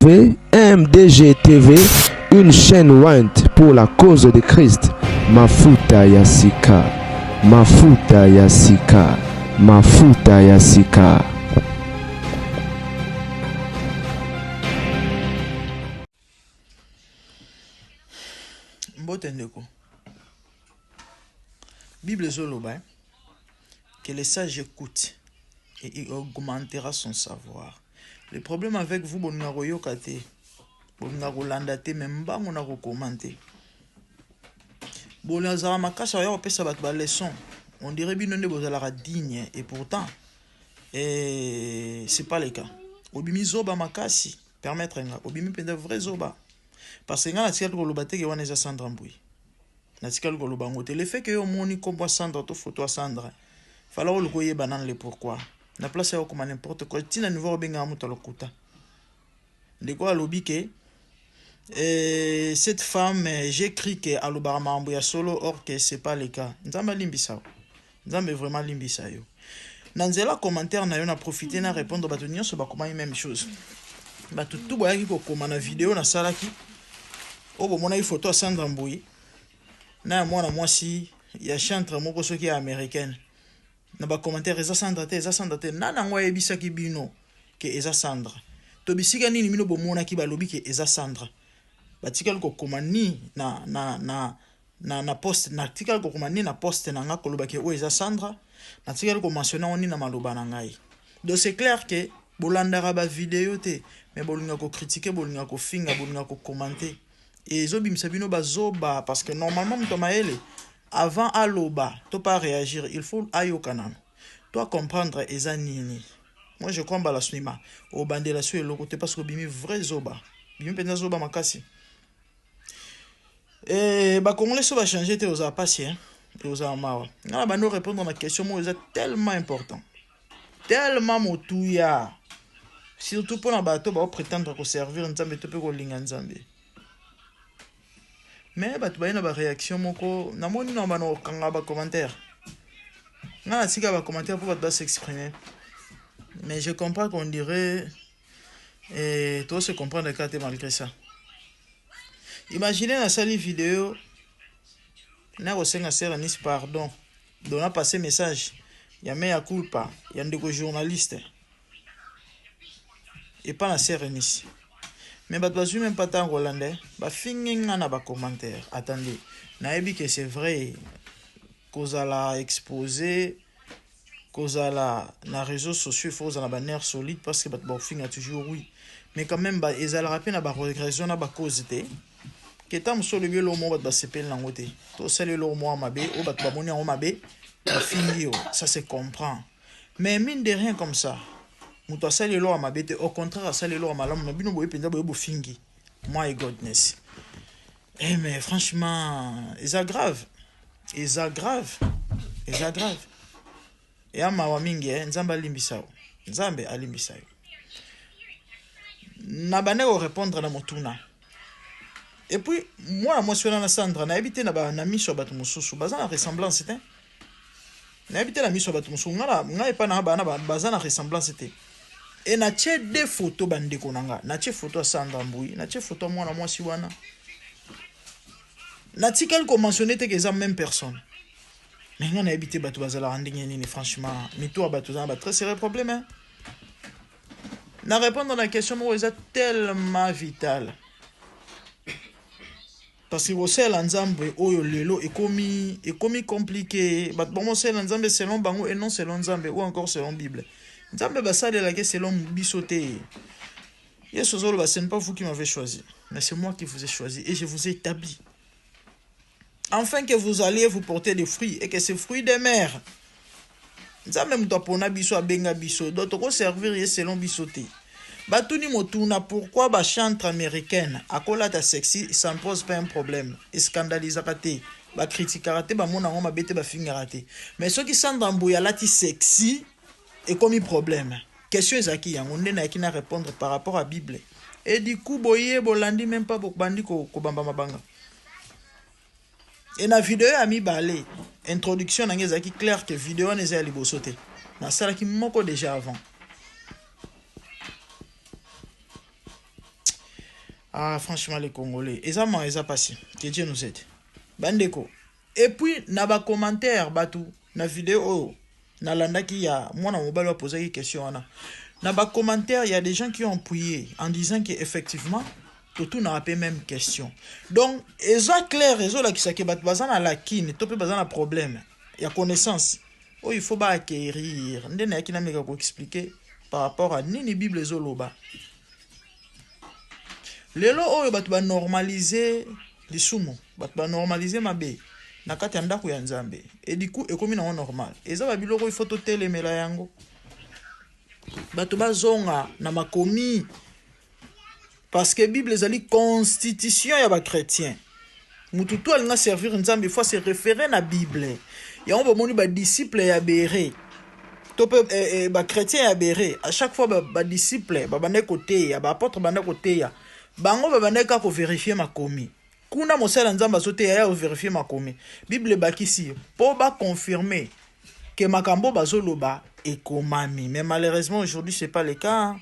MDG TV, une chaîne Wint pour la cause de Christ. Mafuta Yasika, Mafuta Yasika, Mafuta Yasika. Mbotendeko. Bible Zoloba, que les sages écoutent et il augmentera son savoir. Le problème avec vous, bon naroyokate, bon narolandate, même pas mon commenter. Bon nazara makasa ya opesa bat ba leçon. On dirait bien ne bozala digne et pourtant c'est pas le cas. Obimi zoba makasi permettre nga obimi penda vrai zoba. Parce que nga na tikal ko lobate ke wana eza Sandra Mbui. Na tikal ko lobango te le fait que yo moni kombo Sandra to photo à Sandra. Fala ko lokoye banan le pourquoi. Na place ya comme n'importe quoi tina niveau benga muto lokuta. Ndeko alobi ke cette femme, j'écris que Alobarama Ambouya solo, or que c'est pas le cas. Nzamba limbisa. Nzamba vraiment limbisa yo. Nanzela commentaire na yo na profiter na répondre ba tenir so ba comment même chose. Ba tout boya ki ko koma na vidéo na salaki. O bo mona photo Sandra Mbui. Na mwana mwasi ya chantre moko soki américaine. Na ba commentaire eza Sandra te na ngwa yebisa ki bino ke eza Sandra. To bisika nini mino bo mona ki ba lobi ke eza Sandra. Batikal ko komani na poste na tikal ko komani na poste na nga koloba ke o eza Sandra na tikal ko mentionner oni na maloba na ngai. Donc c'est clair que bolandara ba vidéo te mais bolinga ko critiquer bolinga ko finga bolinga ko commenter et zo bimisa bino bazoba parce que normalement mto maele avant aloba to pas réagir il faut ayokana toi comprendre eza nini. Moi je crois la swima au bandela sur le côté parce que bimi vrai zoba bimi pena zoba makasi. Et bah Congolais ça va changer te aux patient et aux amawa. Na ba nous répondre à ma question moi c'est tellement important. Tellement motuya. Surtout pour na bato ba prétendre ko servir nzambe to pe ko linga nzambe. Mais bato ba ina ba réaction moko na moni na ba no kanga ba commentaire. Na sika ba commentaire pour ba s'exprimer. Mais je comprends qu'on dirait et tout se comprendre quand malgré ça. Imaginez la salle vidéo, na osenga sera nis pardon, donna passer message, ya mea culpa, ya ndeko journaliste, et pas la sera nis. Mais bah tu même pas tant hollandais, bah finginga na ba commentaire. Attendez, na ebi que c'est vrai, cause à la exposer, cause à la na réseaux sociaux, faut à la bannière solide parce que bah finga toujours oui. Mais quand même bah ils allaient rappeler na ba régression na ba cause te. Que tant sur le biolo mo ba sepel na ngote to sale lo mo mabe o ba ba moni en mabe fini ça se comprend mais mine de rien comme ça muto sale lo mabe te au contraire sale lo malamu na bino boye penza boye bo fingi my godness mais franchement c'est grave et ama wa mingi nzamba limbisa nzambe alimbisa na bane o répondre na motuna. Et puis, moi je suis dans Sandra, na habité na miso batu mususu, baza na ressemblance te. Na habité la miso batu mususu, nga epa na baza na ressemblance te. Et na tche des photos bande konanga, na tche photo Sandra Mbui, na tche photo moi na mwasi wana. Na tikal ko mentionner te que za même personne. Mais nga na habité batu baza la rendingi nini franchement, mito batu za ba très sérieux problème hein. Na répondre à la question moi est tellement vital. Parce que vous l'ensemble oyo lelo est compliqué but bon c'est l'ensemble selon bango et non selon nzambe ou encore selon Bible nzambe basale la selon bisoté yeso zolo ba ce n'est pas vous qui m'avez choisi mais c'est moi qui vous ai choisi et je vous ai établi afin que vous alliez vous porter des fruits et que ces fruits des mers nzambe mto pona biso abenga biso d'autres servir selon bisoté. Batuni motuna pourquoi ba chantre américaine akola ta sexy ça ne pose pas un problème et scandalise raté ba critique raté ba mona ngoma bete ba finga raté mais ceux qui sont dans Mbouya lati sexy et comme problème question ezaki yango ndena ki na répondre par rapport à Bible et du coup boye bolandi même pas bokbandi ko bamba mabanga et na vidéo ami balé introduction na ngezaki clair que vidéo neza libosoté na sala ki moko déjà avant. Ah, franchement, les Congolais, ils ont passé. Que Dieu nous aide. Bandeko. Et puis, na ba commentaire, batou, na vidéo, na landa qui y a, moi, na mobile, va poser une question. Na ba commentaire, il y a des gens qui ont appuyé en disant qu'effectivement, tout n'a pas même question. Donc, ils ont clair, ils ont la qui s'est bazan à la kin, tout peut bazan à problème. Il y a connaissance. Oh, il faut pas acquérir. Ndé na yakina mega ko expliquer par rapport à nini Bible zoloba. Lelo oyo batu ba normaliser lisumu, batu ba normaliser mabe na kati ya ndako ya Nzambe. Et du coup ekomi na normal. Eza ba biloko il faut to telemela yango. Batu ba zonga na makomi parce que Bible ezali constitution ya ba chrétien. Mutu to alinga servir Nzambe, il faut se référer na Bible. Ya on ba moni ba disciple ya béré. To pe ba chrétien ya béré. À chaque fois ba disciple ba bande côté ya ba apôtre bande côté ya. Bango babaneka ko vérifier makomi. Kuna mosala Nzamba sote ya vérifier makomi. Bible bakisi po ba confirmer que makambo bazoloba ekomami. Mais malheureusement aujourd'hui c'est pas le cas.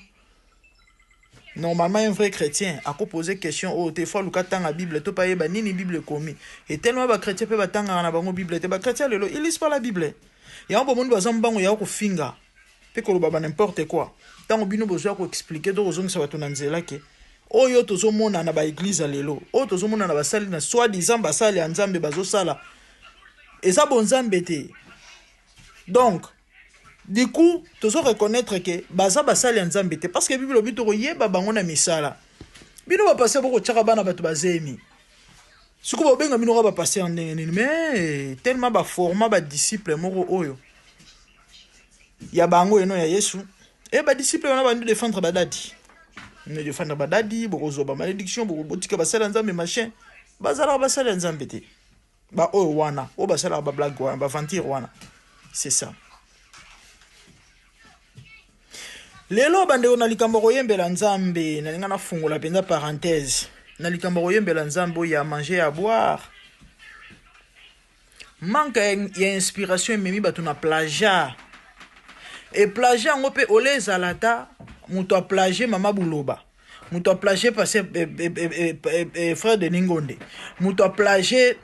Normalement un vrai chrétien a posé question oh des fois luka tanga Bible to pa yeba nini Bible komi. Et tellement ba chrétien pe batanga na bango Bible te ba chrétien lelo ils lisent pas la Bible. Ya on bomoni bazambango ya ko finga. Pe ko loba n'importe quoi. Tango bino bozo ko expliquer do ozongi sa batuna nzela ke oyo tozomona na ba église lelo oyo tozomona na basali na soi-disant basali ya Nzambe bazosala eza bonzambe te. Donc du coup tozo reconnaître que baza basali ya Nzambe te parce que Bible obi to yeba bango na misala bino ba passer boko tshaka bana batu bazemi suko ba benga bino ba passer en ndenge mais tellement ba format ba disciple moko oyo ya bango eno ya Yesu et ba disciple wana ba défendre badadi ne défendre badadi bokozo ba malédiction botika basala Nzambe machin bazala basala Nzambe te ba oyo wana o basala ba blague wana ba vantir wana c'est ça. Lelo bande na likambo koyembela Nzambe na linga na fungola penza parenthèse na likambo koyembela Nzambe ya manger à boire manque ya inspiration memi batu na plagiat et plagiat ngo pe oleza lata muto a plagié mama buloba muto a plagié parce frère de Ningonde muto a plagié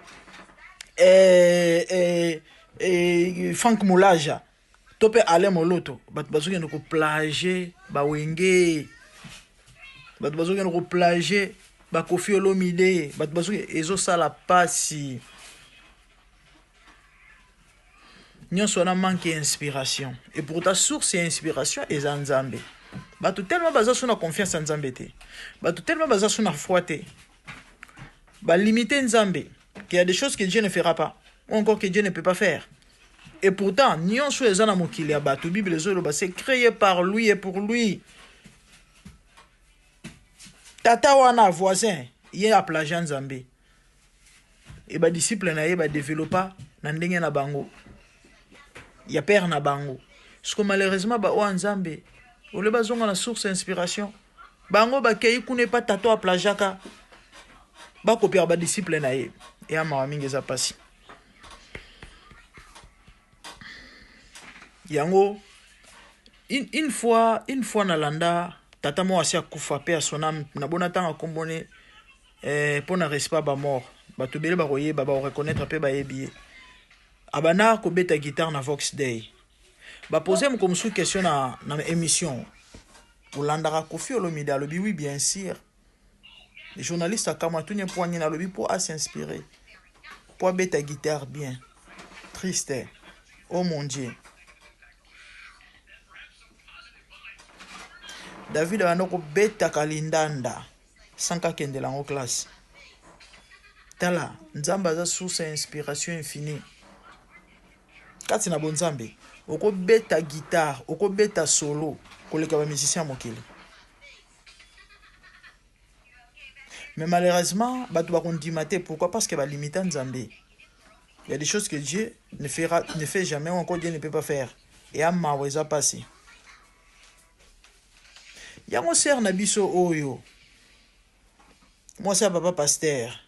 Frank Moulaja tope ale moloto bat bazuki ndoko plagié ba wenge bat bazuki ndoko plagié ba Koffi Olomide bat bazuki ezo sala pasi nyonso na manque d'inspiration et pour ta source d'inspiration est Nzambe. Batu tellement baza suna confiance en Nzambe te. Batu tellement baza suna foi te. Ba limiter Nzambe qu'il y a des choses que Dieu ne fera pas ou encore que Dieu ne peut pas faire. Et pourtant nyonso ezana mokili ya batu Bible zolo ba c'est créé par lui et pour lui. Tata wana voisin yé a plagiat Nzambe. Et ba disciple na ye ba développer na ndenge na bango. Ya père na bango. Parce que malheureusement ba o Nzambe ole bazonga na source d'inspiration. Bango ba kei kune pas tato a plagiaka. Ba copier ba disciple na ye. Et a ma mingi za pasi. Yango une fois na landa tata mo asia kufa pe a sonam na bona tanga kombone pour na respect ba mort. Ba tobele ba royer ba reconnaître pe ba yebié. Abana ko beta guitare na Vox Day. Ba poser mo comme sous question na émission. Olandara Koffi Olomide alobi oui bien sûr. Les journalistes à Kamatunya poigné na lobi pour s'inspirer. Pour beta guitare bien. Triste. Oh mon Dieu. David a noko beta kalindanda. Sanka kende lango classe. Tala, Nzamba za source inspiration infinie. Kati na bonzambe, oko beta guitare, oko beta solo, koleka ba musicien mokili. Mais malheureusement, batu ba kondimate pourquoi parce que ba limita Nzambe. Il y a des choses que Dieu ne fait jamais ou encore Dieu ne peut pas faire. Et à ma weza passé. Yango ser na biso oyo. Moi c'est papa pasteur.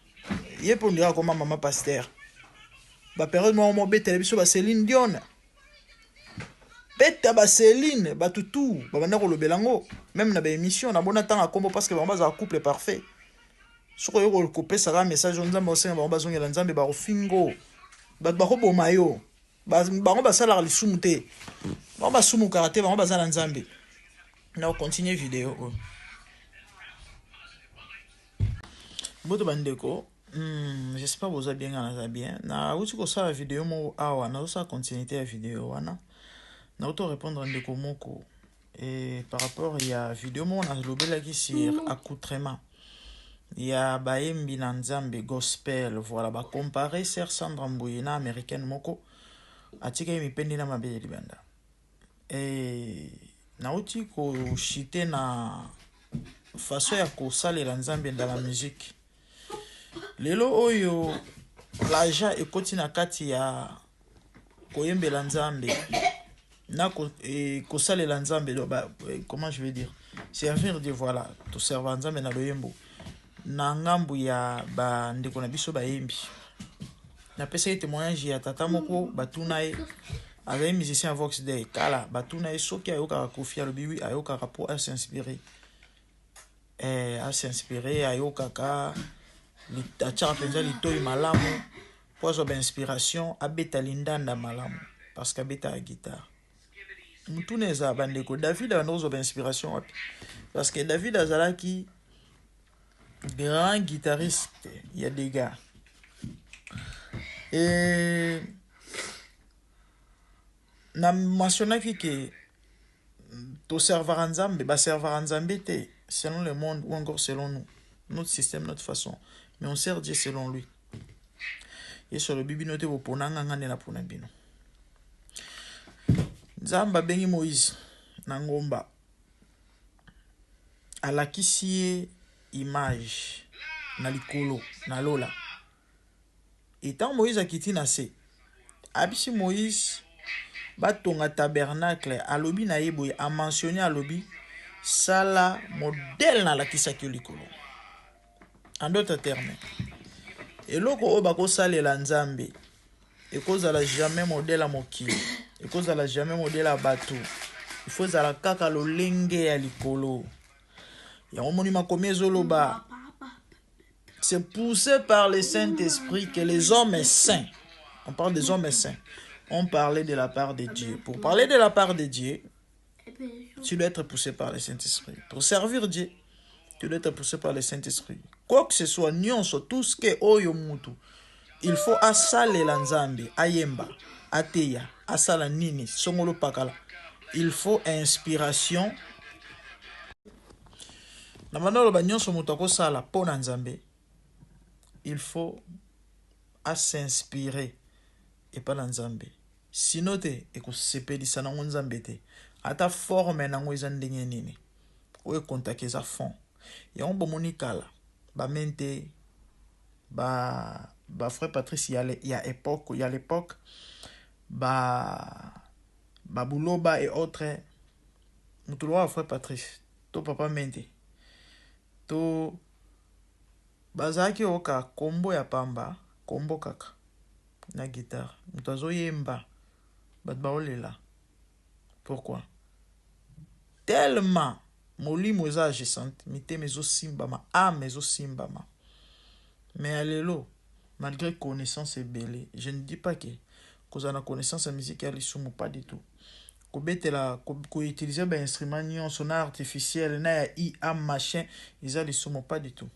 Yé pour dire comment maman pasteur. Ba période moi mo beta biso ba Céline Dion. Beta ba Céline, ba tutu, ba bana ko lobelango, même na ba émission na bona tanga kombo parce que ba za couple parfait. soko yo kopesa message on nzambe osenga bango bazongela nzambe bakofingo bato bakoboma yo bango basalaka lisumu te bango basumukaka te bango baza na nzambe. Na continue vidéo oyo boto bandeko. J'espère que vous avez bien bien. Na uti ko sala vidéo mo awa na sa continuité ya vidéo wana na auto répondre ndeko moko et par rapport ya vidéo mo na lobela ki sur accoutrement ya baembi na nzambe gospel. Voilà ba comparer Sœur Sandra Mbuyi na américaine moko atika mipendi na mabele libanda et na uti ko chiter na façon ya ko salela nzambe dans la musique. Lelo oyo plaja ekoti na kati ya koyembela nzambe na kosalela nzambe comment je vais dire servir Dieu. Voilà to servir nzambe na loyembo na ngambu ya ba ndeko na biso bayembi. Na pesa ye témoignage ya tata moko batuna ye avec musicien à Vox Day kala batuna ye soki ayoka Kofi alobi wi ayoka pour à s'inspirer ayoka ka achaka penza litoi malamu pozo ba inspiration abeta lindanda malamu parce que abeta la guitare mutuneza bandeko. David anozo ba inspiration wapi parce que David azalaki grand guitariste, il y a des gars et na mentionnaki que to servoir nzambe ba servoir nzambe te selon le monde ou encore selon nous, notre système, notre façon, mais on sert Dieu selon lui. Et sur le bibi noté pona nganga na pona bino. Nzamba bengi Moïse na ngomba alakisi image na likolo na lola. Et tant Moïse a quitté na se abisi Moïse batonga tabernacle alobi na yebo a mentionné alobi sala modèle na lakisa ki likolo. En d'autres termes, eloko oyo bakosalela nzambe ekozala jamais modèle à mokili, ekozala jamais modèle à bato, il faut zala kaka lolenge ya likolo. Ya omoni makomi ezoloba c'est poussé par le Saint-Esprit que les hommes saints, on parle des hommes saints, on parlait de la part de Dieu. Pour parler de la part de Dieu, tu dois être poussé par le Saint-Esprit. Pour servir Dieu, tu dois être poussé par le Saint-Esprit. Quoi que ce soit, nyonso, tout ce que oyo mutu, il faut asale la nzambe, ayemba, ateya, asala nini, songolo pakala. Il faut inspiration. Na manolo ba nyonso mutu akosala pona nzambe, il faut s'inspirer et pas la nzambe. Sinon te ekosepelisa na nzambe te. Ata forme na ngo ndenge nini. Oyo contacter za fond. Ya on bomoni kala ba mente ba frère Patrice il y a l'époque ba buloba et autres mutuloa frère Patrice to papa mente to bazaki oka kombo ya pamba kombo kaka na guitare mutazo yemba bat baolela. Pourquoi? Tellement molimo eza agissante mitema ezosimbama ame ezosimbama. Mais alelo malgré connaissance ebele, je ne dis pas que kozana connaissance ya musique ya lisumu, pas du tout. Kobetela ko utiliser ba instrument nyonso na artificiel na ya IA machin eza lisumu, pas du tout.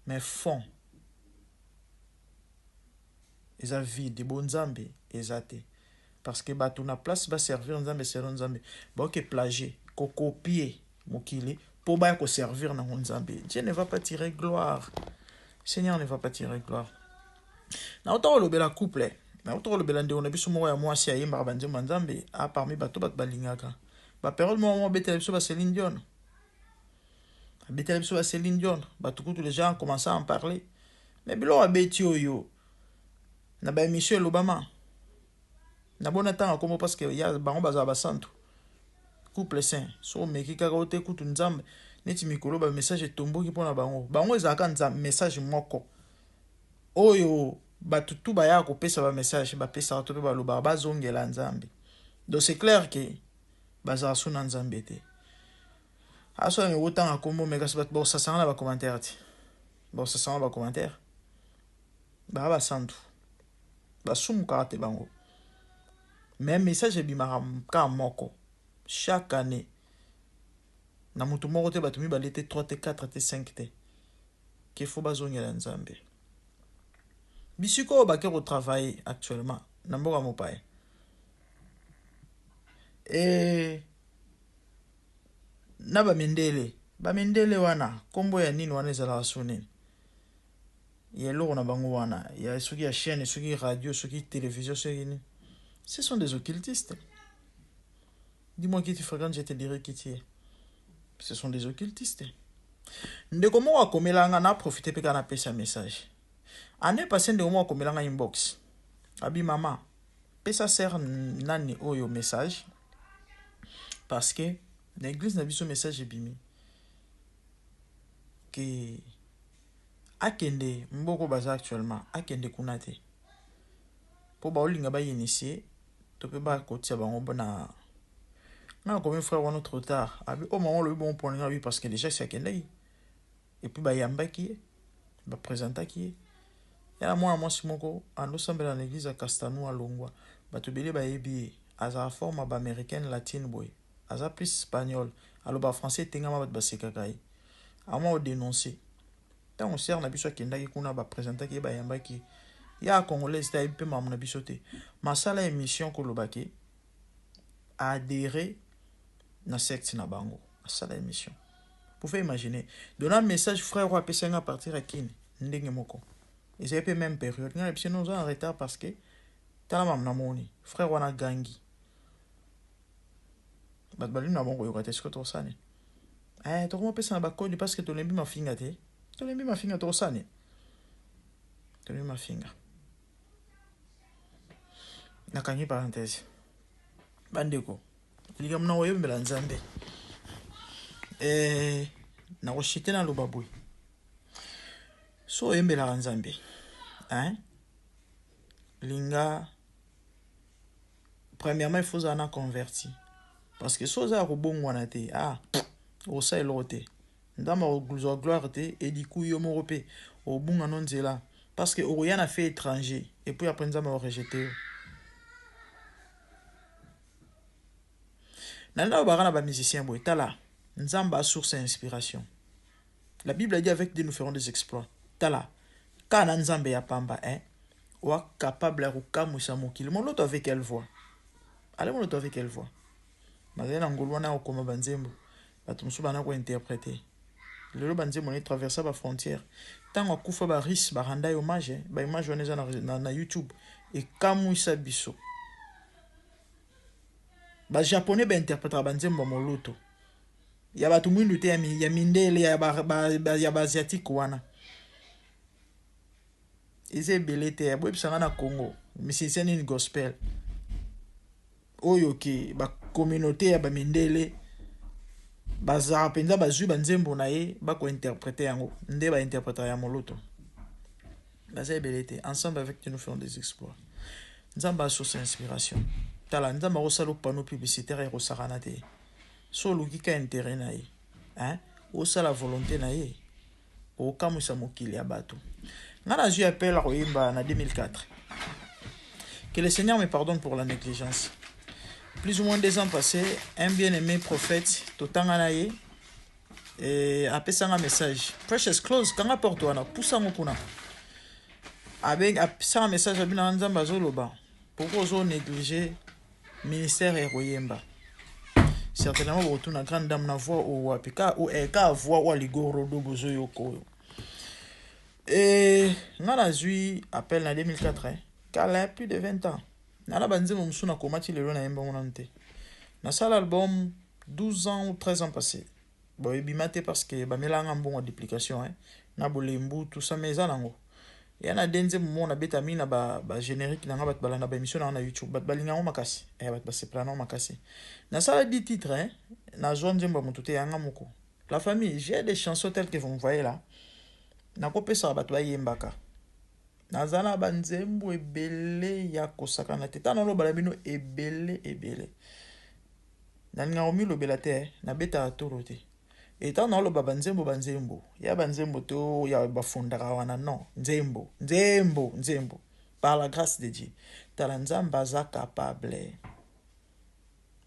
Mais fond eza vide bon nzambe eza te parce que bato na place ba servir nzambe selon nzambe ba ke plagier ko copier mokili pour ba ko servir na nzambe. Dieu ne va pas tirer gloire. Seigneur ne va pas tirer gloire. Na auto le bela couple na auto le bela ndeko na biso mo ya mwasi ayemba banze nzambe a parmi bato bat balingaka ba période mo betela biso ba Céline Dion. Betela biso ba Céline Dion bato tous les gens commencent à en parler. Mais bilo abeti oyo na ba émission l'Obama na bona tanga comme parce que ya bango baza ba santo couple saint so meki kaka ote kutu nzambe neti mikolo ba message tomboki pona bango ezaka nzambe message moko oyo batu tu baya ko pesa ba message ba pesa to ba loba bazongela nzambe. Donc c'est clair que baza suna nzambe te aso ne otanga kombo meka sabat bo sasana ba commentaire ti bon ça sent ba commentaire ba santu ba sum karate bango même message ebimaka ka moko chaque année na mutu moko te batumi balete 3 te 4 te 5 te qu'il faut bazongela nzambe bisiko ba ke travailler actuellement na mboka mopaye et na bamendele wana kombo ya nini wana ezala sonene yeloko na bango wana ya soki ya chaîne soki radio soki télévision soki ni ce sont des occultistes. Dis-moi qui tu fréquentes, je te dirai qui tu es. Ce sont des occultistes. Ndeko moko akomelanga na profiter pe kana pesa message. Année passée ndeko moko akomelanga inbox. Abi mama, pesa sert nani oyo message parce que l'église n'a biso message ebimi que akende mboko baza actuellement akende kunate. Po ba olinga ba initier to pe ba kotia bango bona na comme frère wana trop tard abi au moment le bon point oui parce que déjà c'est akende et puis ba yamba qui ba présenter qui ya moi simoko ando sambela na l'église à Castano à Longwa ba to bele ba yebi aza forme ba américaine latine boy aza plus espagnol alors ba français tengama ba sekakai ama o dénoncer tant on sert na biso akenda ki kuna ba présenter qui ba yamba qui ya congolais ta pe mamu na biso te masala émission ko lobaki adhérer na secte na bango masala émission pour faire imaginer donner un message frère wa pesa à partir à kini ndenge moko et c'est peu même période na biso nous en retard parce que tala mamu na moni frère wana gangi bat balu na bango yo ce que to sane to comment pesa na bakodi parce que to lembi ma finga te to lembi ma finga to sane to lembi ma finga. Nakangi parenthèse bandeko liga mna oyembela nzambe na koshite na lobaboy so oyembela nzambe linga premièrement il faut en converti parce que so za robongo na te o sa elote ndama o gloire te et du coup yo morope o bunga nonzela parce que o yana fait étranger et puis après nzama o rejeter. Nana barana ba musicien boy tala nzamba source inspiration. La Bible a dit avec Dieu nous ferons des exploits. Tala kana nzambe ya pamba wa capable à rukamusa mokili mon loto avec quelle voix. Allez mon loto avec quelle voix. Mazena ngolwana okoma banzembo batumsu bana ko interpréter. Lelo banzembo ni traverser ba frontière. Tango kufa ba ris ba randa hommage ba image oneza na YouTube et kamuisa biso. Ba japonais ba interpréter banzembo moloto ya batu mwindu te ya mindele ya ba asiatique wana eze belete ya bwebisanga na Congo musicien ni gospel oyo ke ba communauté ya ba mindele baza penza bazui banzembo na ye ba ko interpréter yango nde ba interpréter ya moloto baza belete ensemble avec nous faisons des exploits nzamba source inspiration tala nzamba rosalo panneau publicitaire et rosarana te so lukika intérêt na ye o sa la volonté na ye o kamusa mokili ya bato ngana zui appel à Royimba en 2004 que le Seigneur me pardonne pour la négligence. Plus ou moins 2 ans passés, un bien-aimé prophète totanga na ye et appelle un message precious close kanga porte wana poussa ngokuna avec un message abina nzamba zoloba pourquoi zo négliger ministère et Royimba. Certainement retourne à grande dame na voix au apika ou eka voix ou ligoro do bozo yoko et ngana zui appel en 2004 car a plus de 20 ans nala banze mumsuna komati lelo na yemba monante na sala album 12 ans ou 13 ans passés bon ebimate parce que ba melanga mbongo duplication na bolembu tout ça mais zanango yana denze mona betamina ba générique na bat balana ba émission na YouTube bat balinga o makasi bat ba se plano makasi na sala 10 titres na zone jemba mutute yanga moko la famille j'ai des chansons telles que vous me voyez là na kopesa bato bayembaka nazana banzembo ebele ya kosakana te tana lo bala bino ebele nalinga omi lobela te na beta atoro te Eta na lo banzembo banzembo. Ya banzembo to ya bafondaka wana non. Nzembo. Par la grâce de Dieu. Talanzamba za capable.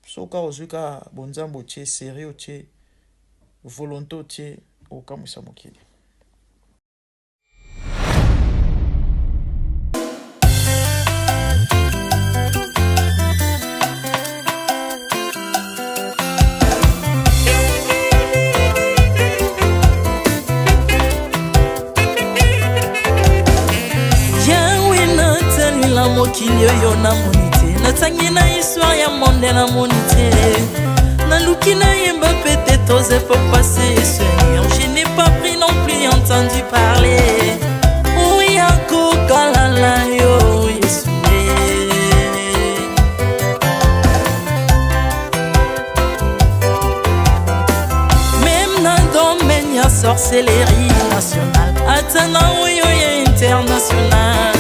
Soka ozuka bonzambo tche sérieux tche volonté tche okamusa mokili. mokili oyo namoni te natangi na histoire ya monde namoni te naluki nayemba pete toze po passer Seigneur je n'ai pas pris non plus entendu parler oya kokalala yo Yesu même na domaine ya sorcellerie nationale atana oyo ya international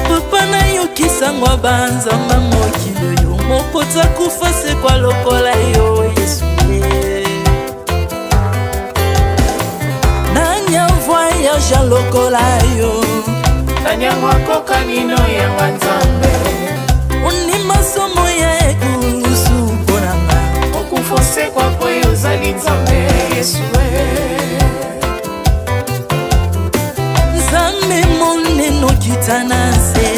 papa na yo kisangwa banzamba mokili yo mopota kufa se kwa lokola yo Yesu nanya voyage a lokola yo tanyangwa koka nino ya nzambe uni masomo ya ekulusu konanga okufose kwa poyo zali nzambe Yesu nzambe moneno kitana se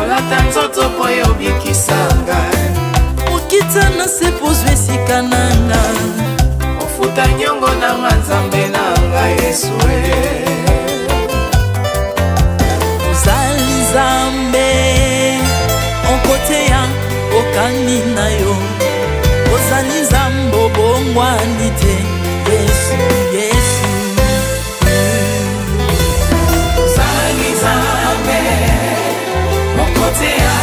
olata nzoto poyo bikisanga okitana se pozwe sikananga ofuta nyongo na nzambe nanga Yesu ozali nzambe onkote ya okani na yo ozali nzambe obongwani te Yesu Yesu ozali nzambe onkote ya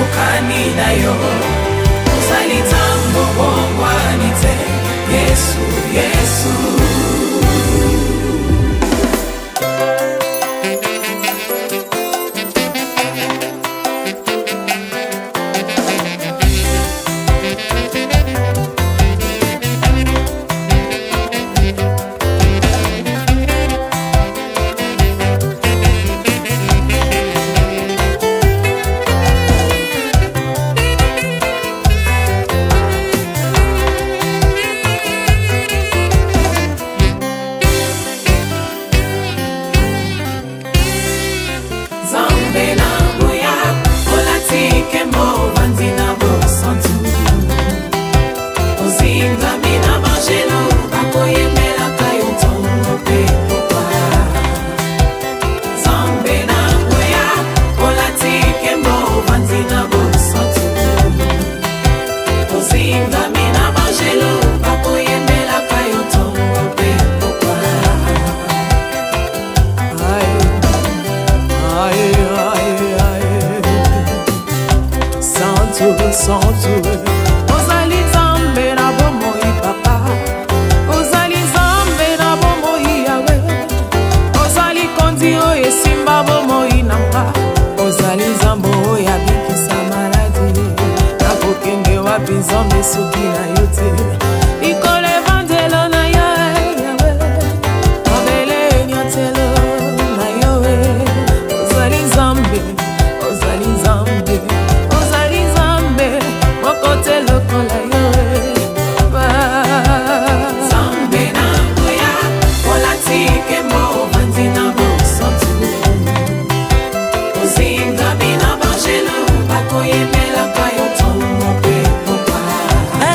okani na yo ozali nzambe obongwani te Yesu Yesu ozali nzambe na bomoi papa ozali nzambe na bomoi yawe ozali kondi oyo esimba bomoi nanga ozali nzambe oyo abikisa maladi nakokende wapi nzambe soki na yo te likolo evangelo na yo yawe mabele nyotelo na yo ozali nzambe ozali nzambe kote lokola yo nzambe na ngoya olatike mo vanzi na bosantu ozinga bina bangelo bakoyemelaka yo ntongo mpe popa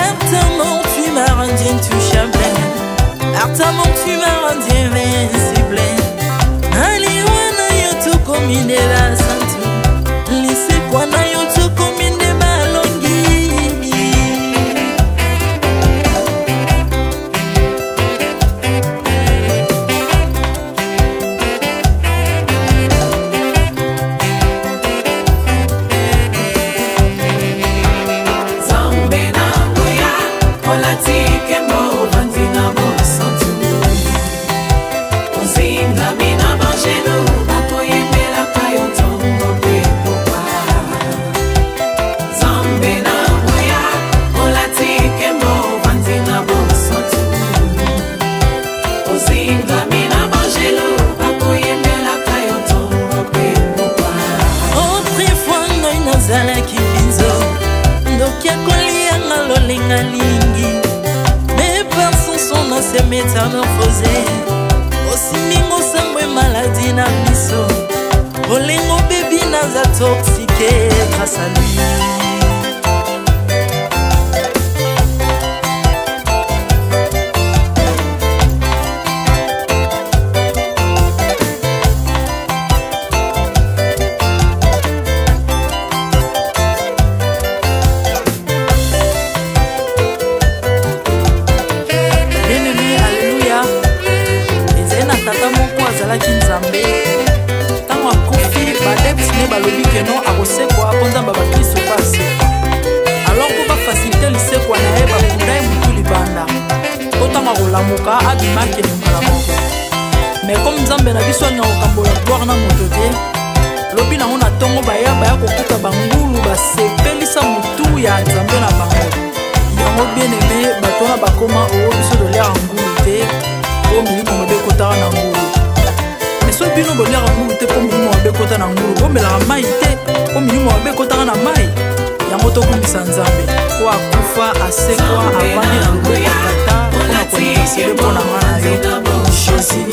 Artamon tu m'as rendu intouchable Artamon tu m'as rendu invincible aliwana yo tokomindela santu lisekwa na yo tokominde balongi kozinga mina bangelo bakoyemelaka yo ntongo mpe mokwa autrefois ngai nazalaki binzo ndoki akolianga lolengalingi mais par son son na se métamorphosé osimingo sambwe maladi na biso olengo bebi naza toxique grâce à lui. Ntango akofi badepsine balobi keno akosekwa mpo nzambe bakristo basekwa alors mpo bafasilite lisekwa na ye bakunda ye mutu libanda mpo ntango akolamuka abimaki elingala moko mais comme nzambe na biso alinga kokambola gloire na moto te lobi nango na ntongo baya kokuta bangulu basepelisa mutu ya nzambe na bango yango bien aime bato wana bakoma oyo biso toliaka ngulu te po milimo mabe ekotaka na ngulu so bino boliaka ngulu te po milimo mabe ekota na ngulu bomelaka mai te po milimo mabe ekotaka na mai yango tokumisa nzambe po akufa asekwa avandi na loboko ya tata mpona kolinga sele mpo na nga na yo Jésus